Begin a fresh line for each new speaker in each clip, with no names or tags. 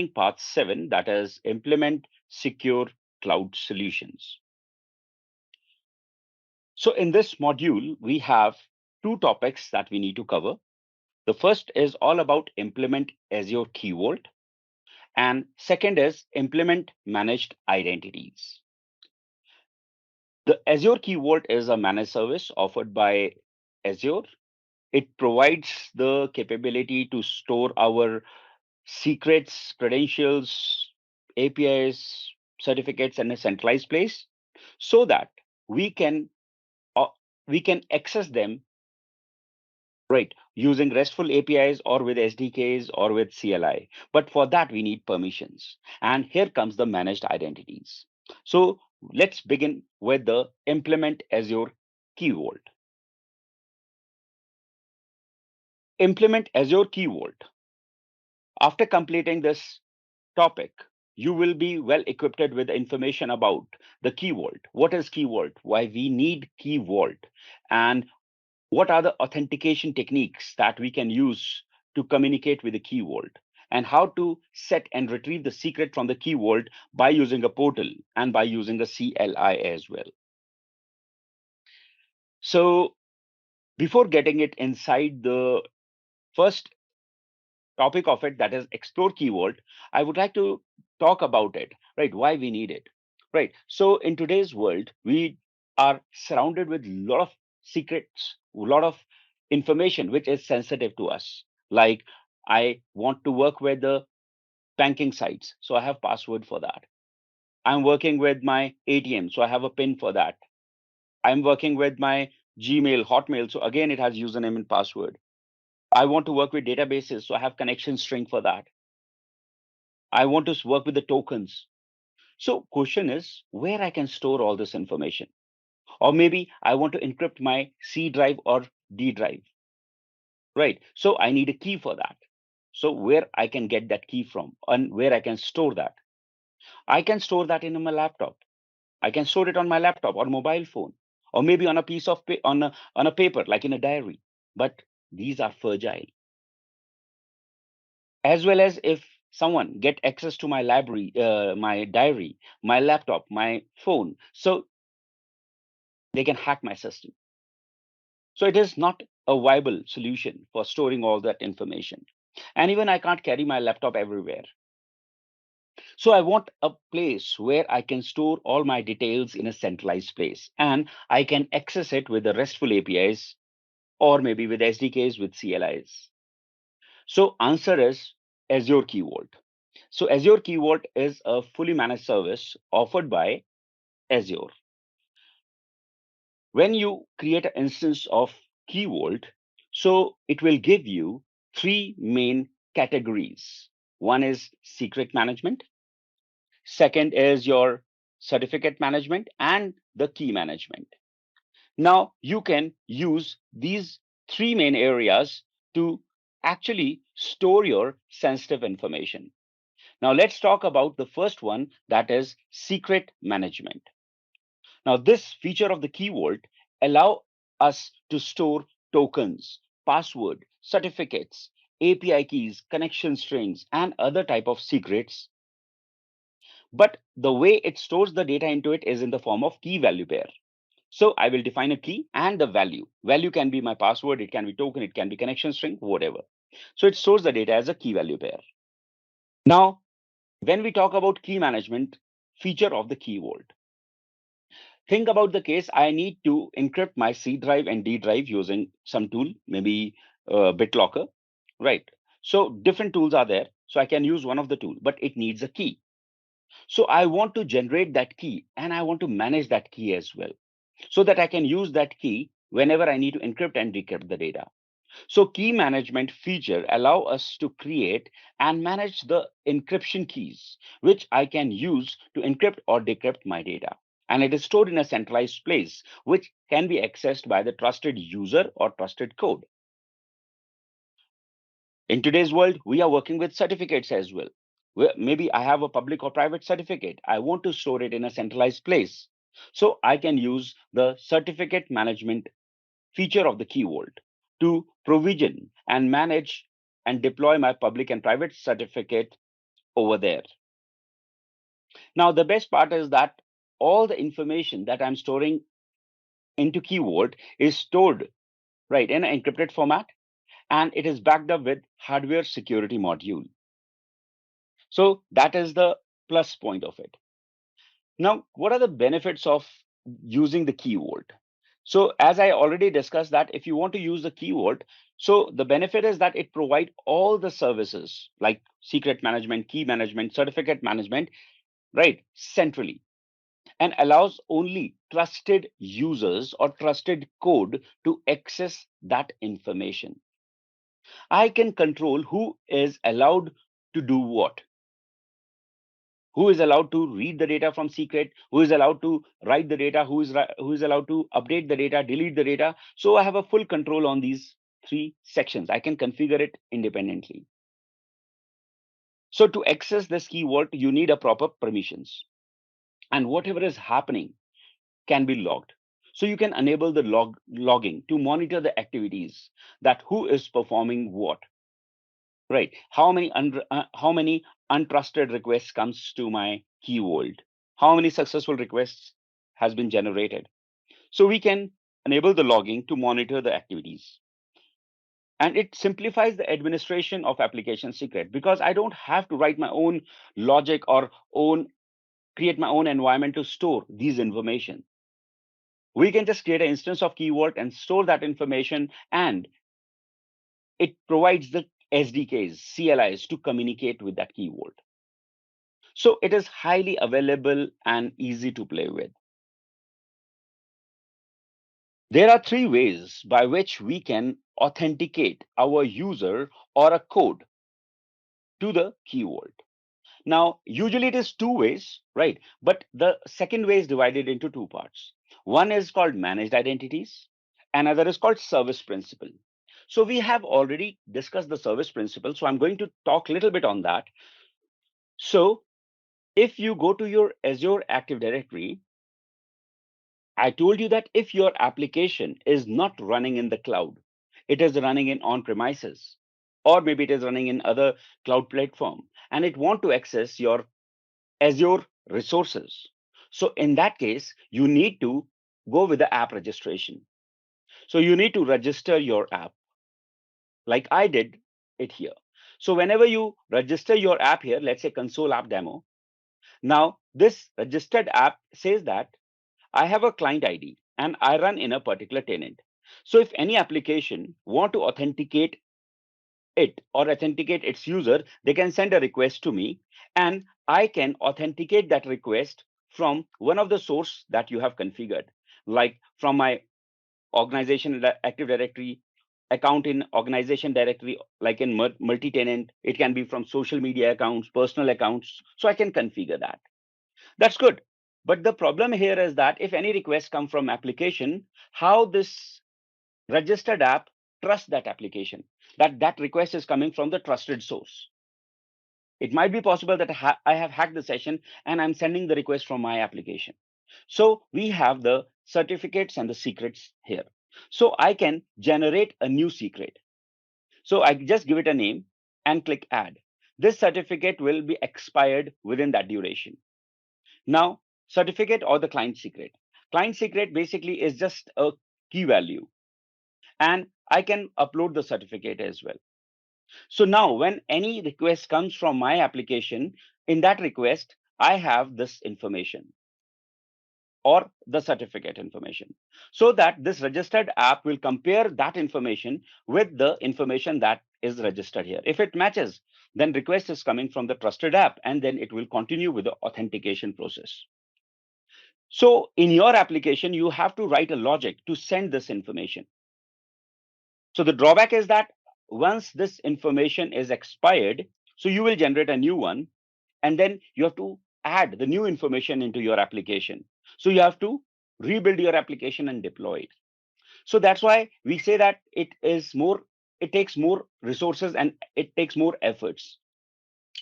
part 7, that is implement secure cloud solutions. So in this module, we have two topics that we need to cover. The first is all about implement Azure Key Vault, and second is implement managed identities. The Azure Key Vault is a managed service offered by Azure. It provides the capability to store our secrets, credentials, APIs, certificates in a centralized place so that we can uh, we can access them, right, using RESTful APIs or with SDKs or with CLI. But for that, we need permissions. And here comes the managed identities. So let's begin with the implement Azure Key Vault. Implement Azure Key Vault. After completing this topic, you will be well equipped with information about the Key Vault. What is Key Vault? Why we need Key Vault? And what are the authentication techniques that we can use to communicate with the Key Vault? And how to set and retrieve the secret from the Key Vault by using a portal and by using a CLI as well. So before getting it inside the first topic of it, that is explore Key Vault, I would like to talk about it, right? Why we need it, right? So in today's world, we are surrounded with a lot of secrets, a lot of information which is sensitive to us. Like I want to work with the banking sites, so I have password for that. I'm working with my ATM, so I have a PIN for that. I'm working with my Gmail, Hotmail, so again it has username and password. I want to work with databases, so I have connection string for that. I want to work with the tokens. So question is where I can store all this information. Or maybe I want to encrypt my C drive or D drive, right? So I need a key for that. So where I can get that key from and where I can store that. I can store that in my laptop. I can store it on my laptop or mobile phone, or maybe on a piece of on a paper, like in a diary. But these are fragile. As well as if someone get access to my library, my diary, my laptop, my phone, so they can hack my system. So it is not a viable solution for storing all that information. And even I can't carry my laptop everywhere. So I want a place where I can store all my details in a centralized place and I can access it with the RESTful APIs or maybe with SDKs with CLIs. So answer is Azure Key Vault. So Azure Key Vault is a fully managed service offered by Azure. When you create an instance of Key Vault, so it will give you three main categories. One is secret management. Second is your certificate management and the key management. Now you can use these three main areas to actually store your sensitive information. Now let's talk about the first one, that is secret management. Now this feature of the Key Vault allow us to store tokens, password, certificates, API keys, connection strings, and other type of secrets. But the way it stores the data into it is in the form of key value pair. So I will define a key and the value. Value can be my password, it can be token, it can be connection string, whatever. So it stores the data as a key value pair. Now, when we talk about key management feature of the Key Vault, think about the case I need to encrypt my C drive and D drive using some tool, maybe BitLocker, right? So different tools are there. So I can use one of the tool, but it needs a key. So I want to generate that key and I want to manage that key as well, so that I can use that key whenever I need to encrypt and decrypt the data. So key management feature allow us to create and manage the encryption keys, which I can use to encrypt or decrypt my data. And it is stored in a centralized place, which can be accessed by the trusted user or trusted code. In today's world, we are working with certificates as well. Maybe I have a public or private certificate. I want to store it in a centralized place. So I can use the certificate management feature of the Key Vault to provision and manage and deploy my public and private certificate over there. Now, the best part is that all the information that I'm storing into Key Vault is stored right in an encrypted format, and it is backed up with hardware security module. So that is the plus point of it. Now, what are the benefits of using the Key Vault? So as I already discussed that if you want to use the Key Vault, so the benefit is that it provides all the services like secret management, key management, certificate management, right, centrally, and allows only trusted users or trusted code to access that information. I can control who is allowed to do what, who is allowed to read the data from secret, who is allowed to write the data, who is allowed to update the data, delete the data. So I have a full control on these three sections. I can configure it independently. So to access this Key Vault, you need a proper permissions, and whatever is happening can be logged. So you can enable the logging to monitor the activities, that who is performing what, right? How many untrusted requests comes to my Key Vault? How many successful requests has been generated? So we can enable the logging to monitor the activities. And it simplifies the administration of application secret because I don't have to write my own logic or own create my own environment to store these information. We can just create an instance of Key Vault and store that information, and it provides the SDKs, CLIs to communicate with that Key Vault. So it is highly available and easy to play with. There are three ways by which we can authenticate our user or a code to the Key Vault. Now, usually it is two ways, right? But the second way is divided into two parts. One is called managed identities, another is called service principal. So we have already discussed the service principle. So I'm going to talk a little bit on that. So if you go to your Azure Active Directory, I told you that if your application is not running in the cloud, it is running in on-premises, or maybe it is running in other cloud platform, and it want to access your Azure resources. So in that case, you need to go with the app registration. So you need to register your app like I did it here. So whenever you register your app here, let's say console app demo, now this registered app says that I have a client ID and I run in a particular tenant. So if any application want to authenticate it or authenticate its user, they can send a request to me and I can authenticate that request from one of the source that you have configured, like from my organization Active Directory, account in organization directory, like in multi-tenant. It can be from social media accounts, personal accounts. So I can configure that. That's good. But the problem here is that if any requests come from application, how this registered app trusts that application, that that request is coming from the trusted source. It might be possible that I have hacked the session and I'm sending the request from my application. So we have the certificates and the secrets here. So I can generate a new secret. So I just give it a name and click add. This certificate will be expired within that duration. Now, certificate or the client secret. Client secret basically is just a key value, and I can upload the certificate as well. So now when any request comes from my application, in that request, I have this information or the certificate information, so that this registered app will compare that information with the information that is registered here. If it matches, then request is coming from the trusted app, and then it will continue with the authentication process. So in your application, you have to write a logic to send this information. So the drawback is that once this information is expired, so you will generate a new one, and then you have to add the new information into your application. So you have to rebuild your application and deploy it. So that's why we say that it takes more resources and it takes more efforts.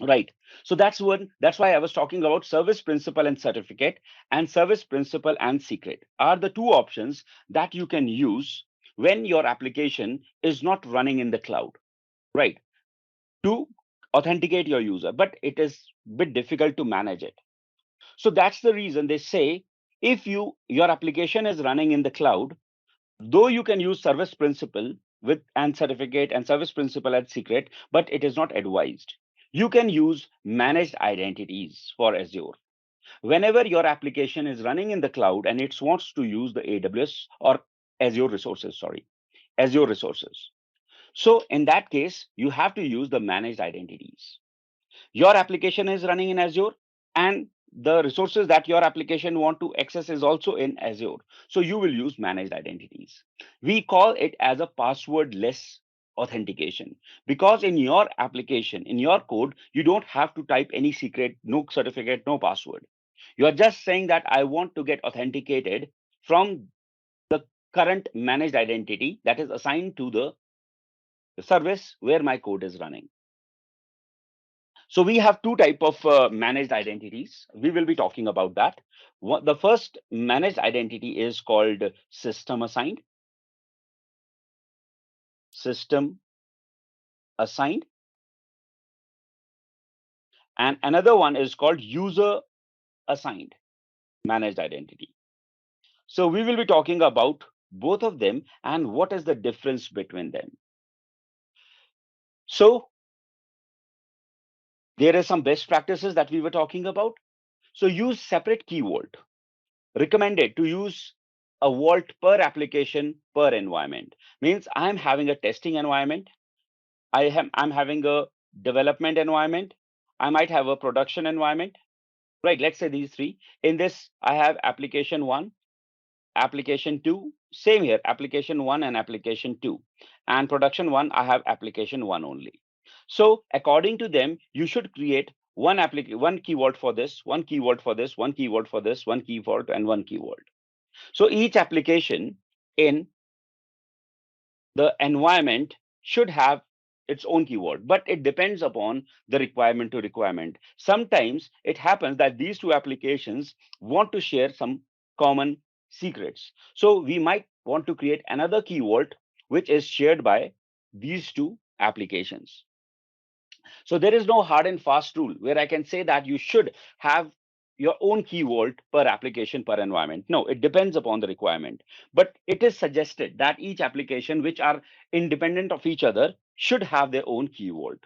Right. So that's why I was talking about service principal and certificate, and service principal and secret are the two options that you can use when your application is not running in the cloud. Right. To authenticate your user, but it is a bit difficult to manage it. So that's the reason they say if your application is running in the cloud, though you can use service principal with and certificate and service principal as secret, but it is not advised. You can use managed identities for Azure. Whenever your application is running in the cloud and it wants to use the AWS or Azure resources, sorry, Azure resources. So in that case, you have to use the managed identities. Your application is running in Azure and the resources that your application want to access is also in Azure. So you will use managed identities. We call it as a passwordless authentication because in your application, in your code, you don't have to type any secret, no certificate, no password. You are just saying that I want to get authenticated from the current managed identity that is assigned to the service where my code is running. So we have two type of managed identities. We will be talking about that. The first managed identity is called system assigned. System assigned. And another one is called user assigned managed identity. So we will be talking about both of them and what is the difference between them. So there are some best practices that we were talking about. So use separate key vault. Recommended to use a vault per application per environment. Means I'm having a testing environment. I'm having a development environment. I might have a production environment. Right. Let's say these three. In this, I have application one, application two. Same here, application one and application two. And production one, I have application one only. So according to them, you should create one key vault for this, one key vault for this, one key vault for this, one key vault, and one key vault. So each application in the environment should have its own keyword, but it depends upon the requirement to requirement. Sometimes it happens that these two applications want to share some common secrets. So we might want to create another keyword which is shared by these two applications. So there is no hard and fast rule where I can say that you should have your own key vault per application per environment. No, it depends upon the requirement. But it is suggested that each application which are independent of each other should have their own key vault.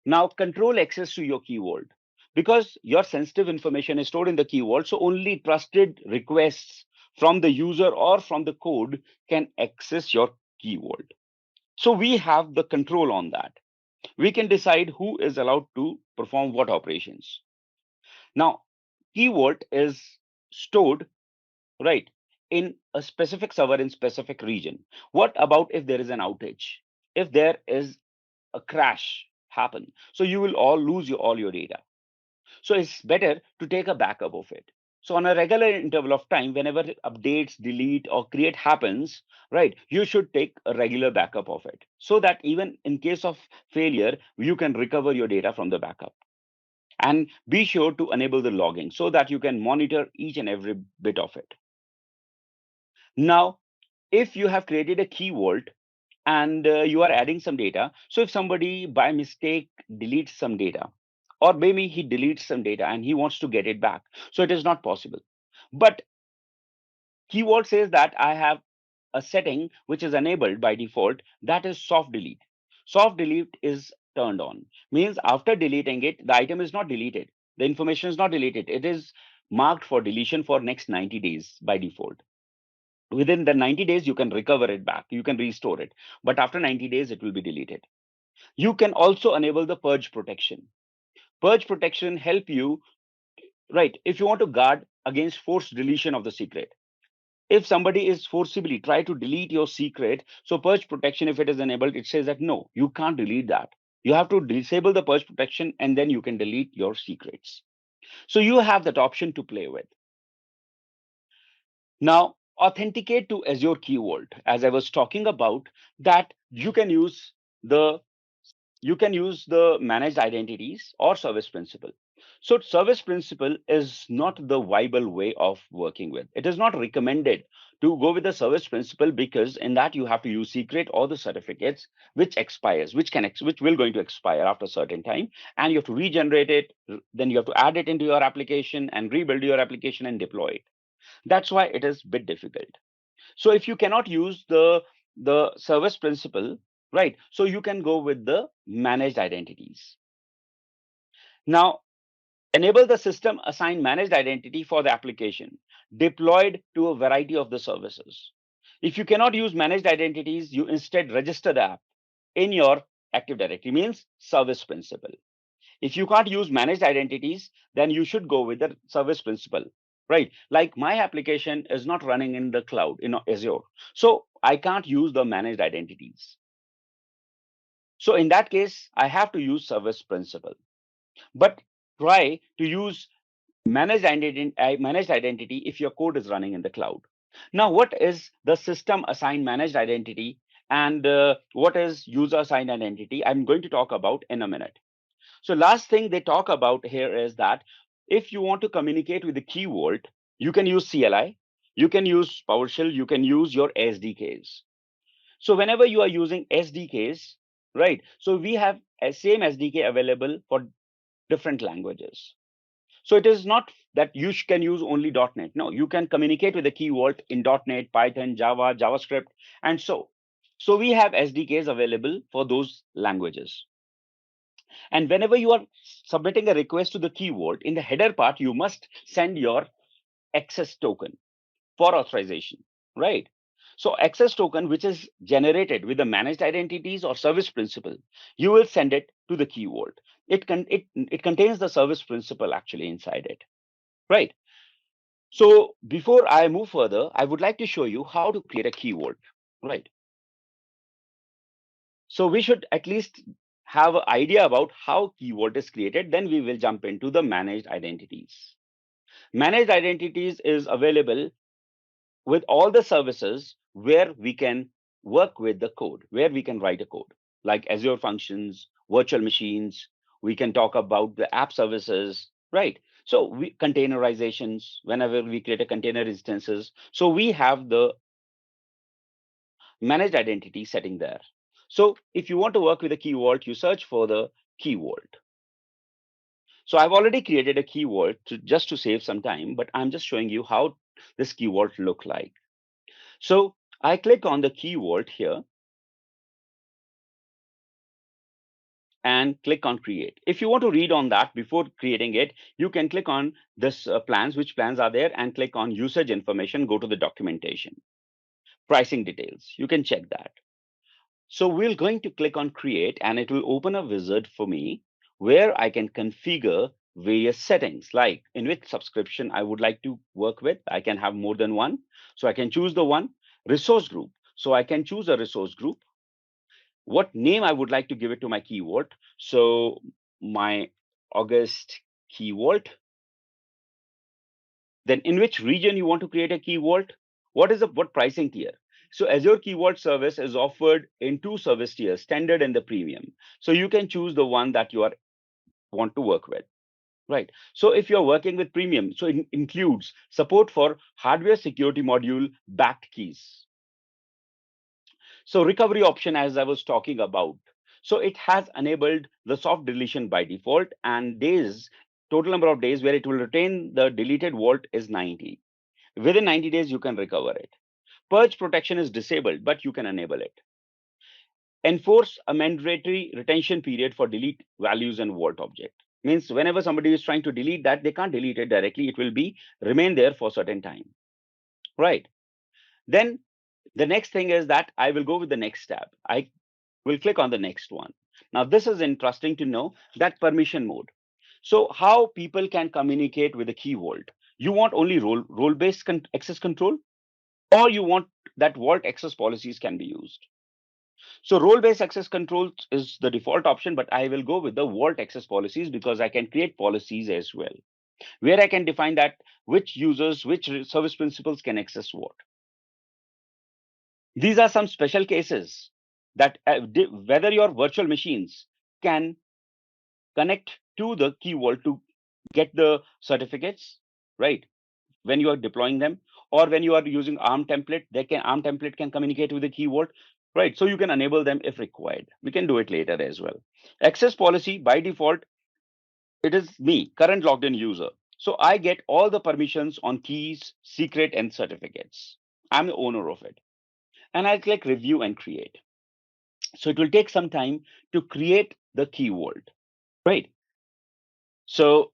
Now control access to your key vault because your sensitive information is stored in the key vault. So only trusted requests from the user or from the code can access your key vault. So we have the control on that. We can decide who is allowed to perform what operations. Now, key vault is stored, right, in a specific server in specific region. What about if there is an outage? If there is a crash happen, so you will all lose all your data. So it's better to take a backup of it. So on a regular interval of time, whenever updates, delete, or create happens, right, you should take a regular backup of it so that even in case of failure, you can recover your data from the backup. And be sure to enable the logging so that you can monitor each and every bit of it. Now, if you have created a key vault and you are adding some data, so if somebody by mistake deletes some data, or maybe he deletes some data and he wants to get it back, so it is not possible. But key vault says that I have a setting which is enabled by default, that is soft delete. Soft delete is turned on, means after deleting it, the item is not deleted. The information is not deleted. It is marked for deletion for next 90 days by default. Within the 90 days, you can recover it back. You can restore it. But after 90 days, it will be deleted. You can also enable the purge protection. Purge protection help you, right, if you want to guard against forced deletion of the secret. If somebody is forcibly try to delete your secret, so purge protection, if it is enabled, it says that no, you can't delete that. You have to disable the purge protection and then you can delete your secrets. So you have that option to play with. Now, authenticate to Azure Key Vault. As I was talking about, that you can use the you can use the managed identities or service principal. So service principal is not the viable way of working with. It is not recommended to go with the service principal because in that you have to use secret or the certificates which expires, which will going to expire after a certain time, and you have to regenerate it. Then you have to add it into your application and rebuild your application and deploy it. That's why it is a bit difficult. So if you cannot use the service principal, right? So you can go with the managed identities. Now, enable the system assign managed identity for the application deployed to a variety of the services. If you cannot use managed identities, you instead register the app in your Active Directory, means service principal. If you can't use managed identities, then you should go with the service principal, right? Like my application is not running in the cloud, Azure. So I can't use the managed identities. So in that case, I have to use service principal. But try to use managed identity if your code is running in the cloud. Now, what is the system assigned managed identity and what is user assigned identity? I'm going to talk about in a minute. So last thing they talk about here is that if you want to communicate with the key vault, you can use CLI, you can use PowerShell, you can use your SDKs. So whenever you are using SDKs, right? So we have a same SDK available for different languages. So it is not that you can use only .NET. No, you can communicate with the key vault in .NET, Python, Java, JavaScript, and so. So we have SDKs available for those languages. And whenever you are submitting a request to the key vault, in the header part, you must send your access token for authorization, right? So access token, which is generated with the managed identities or service principal, you will send it to the key vault. It contains the service principal actually inside it, right? So before I move further, I would like to show you how to create a key vault, right? So we should at least have an idea about how key vault is created. Then we will jump into the managed identities. Managed identities is available with all the services where we can work with the code, where we can write a code, like Azure Functions, virtual machines. We can talk about the app services, right? So containerizations, whenever we create a container instances. So we have the managed identity setting there. So if you want to work with a key vault, you search for the key vault. So I've already created a key vault just to save some time, but I'm just showing you how this key vault look like. So I click on the key vault here and click on create. If you want to read on that before creating it, you can click on this plans, which plans are there, and click on usage information, go to the documentation, pricing details. You can check that. So we're going to click on create and it will open a wizard for me where I can configure various settings, like in which subscription I would like to work with. I can have more than one. So I can choose the one resource group. So I can choose a resource group, what name I would like to give it to my key vault. So my August key vault. Then in which region you want to create a key vault? What pricing tier? So Azure Key Vault service is offered in two service tiers, standard and the premium. So you can choose the one that you want to work with, right? So if you're working with premium, so it includes support for hardware security module backed keys. So recovery option, as I was talking about, so it has enabled the soft deletion by default, and total number of days where it will retain the deleted vault is 90. Within 90 days, you can recover it. Purge protection is disabled, but you can enable it. Enforce a mandatory retention period for delete values and vault object. Means whenever somebody is trying to delete that, they can't delete it directly. It will be remain there for a certain time, right? Then the next thing is that I will go with the next tab. I will click on the next one. Now, this is interesting to know that permission mode. So how people can communicate with the key vault. You want only role-based access control, or you want that vault access policies can be used. So role-based access controls is the default option, but I will go with the vault access policies because I can create policies as well, where I can define that which users, which service principals can access what. These are some special cases that whether your virtual machines can connect to the key vault to get the certificates, right? When you are deploying them, or when you are using ARM template can communicate with the key vault, right? So you can enable them if required. We can do it later as well. Access policy by default, it is me, current logged in user. So I get all the permissions on keys, secret, and certificates. I'm the owner of it. And I'll click review and create. So it will take some time to create the key vault, right? So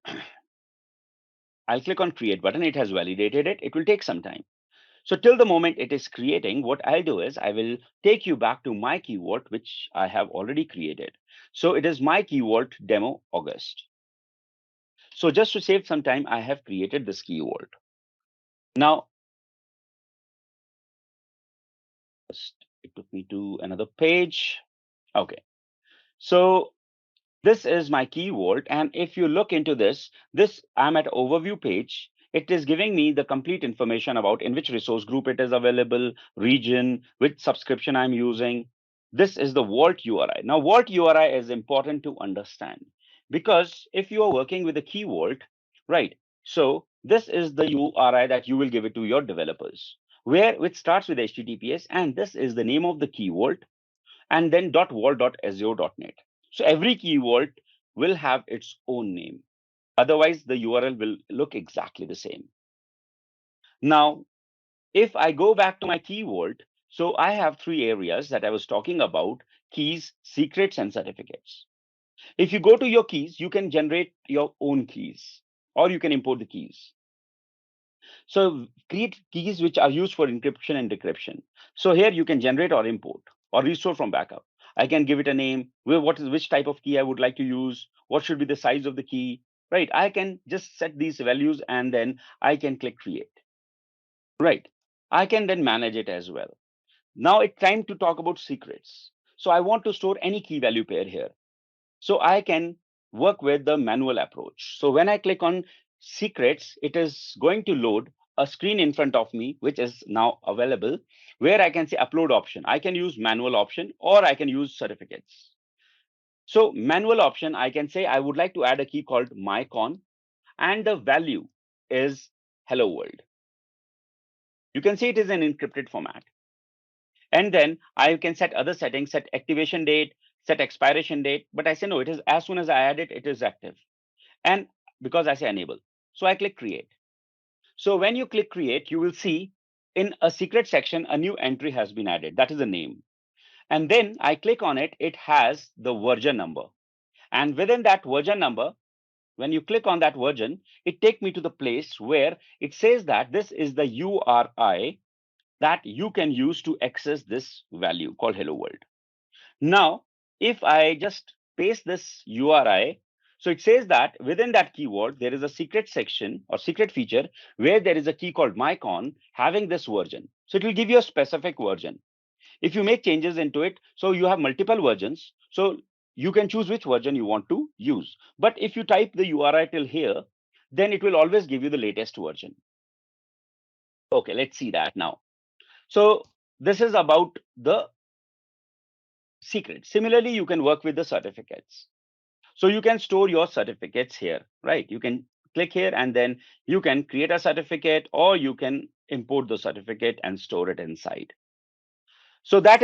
I'll click on create button. It has validated it. It will take some time. So till the moment it is creating, what I'll do is I will take you back to my key vault, which I have already created. So it is my key vault demo August. So just to save some time, I have created this key vault. Now, it took me to another page. Okay. So this is my key vault. And if you look into this, I'm at overview page. It is giving me the complete information about in which resource group it is available, region, which subscription I'm using. This is the Vault URI. Now, Vault URI is important to understand because if you are working with a key vault, right? So this is the URI that you will give it to your developers, which starts with HTTPS, and this is the name of the key vault, and then .vault.azure.net. So every key vault will have its own name. Otherwise, the URL will look exactly the same. Now, if I go back to my key vault, so I have three areas that I was talking about: keys, secrets, and certificates. If you go to your keys, you can generate your own keys, or you can import the keys. So create keys which are used for encryption and decryption. So here you can generate or import or restore from backup. I can give it a name, which type of key I would like to use, what should be the size of the key, right? I can just set these values and then I can click create, right? I can then manage it as well. Now it's time to talk about secrets. So I want to store any key value pair here. So I can work with the manual approach. So when I click on secrets, it is going to load a screen in front of me, which is now available, where I can say upload option. I can use manual option or I can use certificates. So manual option, I can say I would like to add a key called mycon, and the value is hello world. You can see it is an encrypted format. And then I can set other settings, set activation date, set expiration date. But I say no, it is as soon as I add it, it is active. And because I say enable, so I click create. So when you click create, you will see in a secret section, a new entry has been added. That is the name. And then I click on it, it has the version number. And within that version number, when you click on that version, it takes me to the place where it says that this is the URI that you can use to access this value called hello world. Now, if I just paste this URI, so it says that within that keyword, there is a secret section or secret feature where there is a key called mycon having this version. So it will give you a specific version. If you make changes into it, so you have multiple versions. So you can choose which version you want to use. But if you type the URI till here, then it will always give you the latest version. Okay, let's see that now. So this is about the secret. Similarly, you can work with the certificates. So you can store your certificates here, right? You can click here and then you can create a certificate or you can import the certificate and store it inside. So that